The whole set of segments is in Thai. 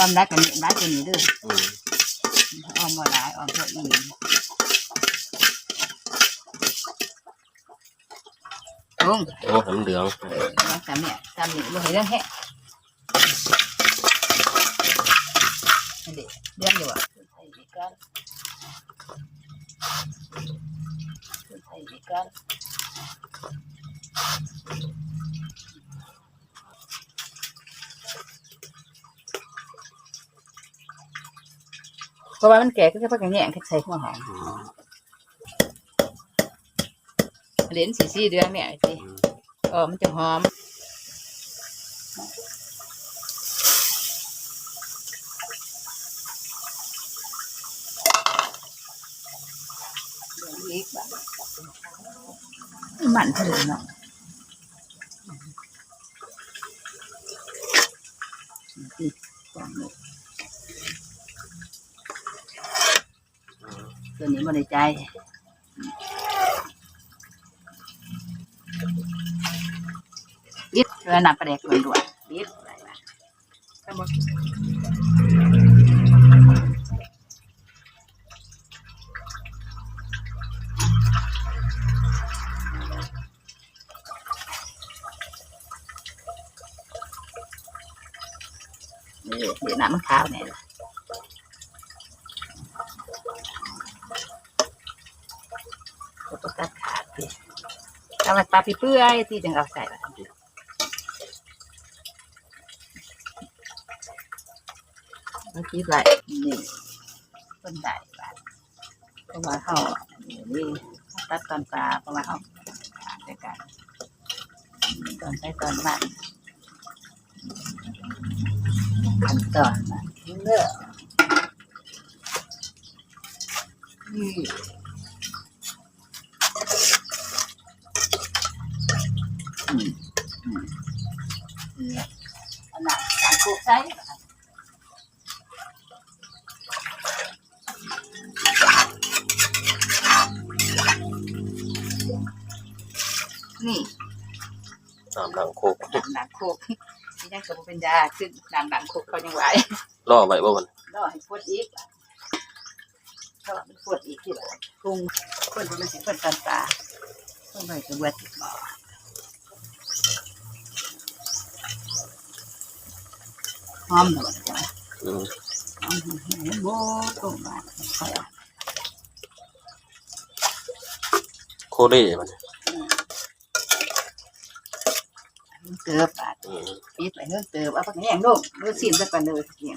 อมรักกันรักกันนี่ด้วยออมบ่หลายออมตัวอีลุงโอ้น้ำเหลืองจำเนี่ยลุงเห็นเรื่องแฮะเรื่องอยู่อ่ะใส่ดีกันใส่ดีกันเพราะว่ามันแก่ก็แค่พักอย่างเงี้ยใส่หัวหอมเหรียญสีเดือนเนี่ยสิมันจะหอมอีกแบบมันถึงเนาะตัวนี้มันในใจบิดเวลาหนักประเด็กด่วนๆบิดอะไรบ้างทั้งหมดเดี๋ยวน้ำมันขาวเนี่ยก็ตัดขาดสิทำให้ปลาเปื่อยที่จึงเอาใส่แบบนี้เมื่อกี้ไรนี่ต้นใหญ่แบบเพราะว่าเขานี่ตัดตอนปลาเพราะว่าเขาด้วยกันตอนไปตอนมันขั้นตอนนะเลือกนี่ขนาดการโขกใช้นี่น้ำดังโคกน้ำดังโคกนี่ยังสมเป็นยาซึ่งน้ำดังโคกเขายังไหวล่อไว้บ่มันล่อให้พดอีกถ้ามันพดอีกที่แบบปรุงคนมันสิคนตอนปลาคนไปจะเบิดติดหม้อหอมหน่อยจ้ะหอมโบ้ตรงมาค่อยโคเร่มันเติบอ่ะปิดไปเฮ้ยเติบเอาผักแห้งลูกดูสิสักก่อนเลยเนี่ย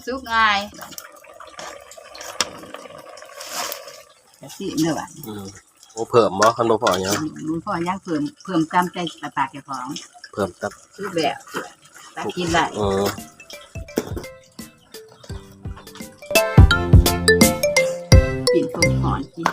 สุกง่ายจะสิเนื้อโอ้เพิ่มบ่คันบ่พอยังมันพอยังเพิ่มตามใจปากแกของเพิ่มตับคือแบบตักกินได้กินต้มหอนกิน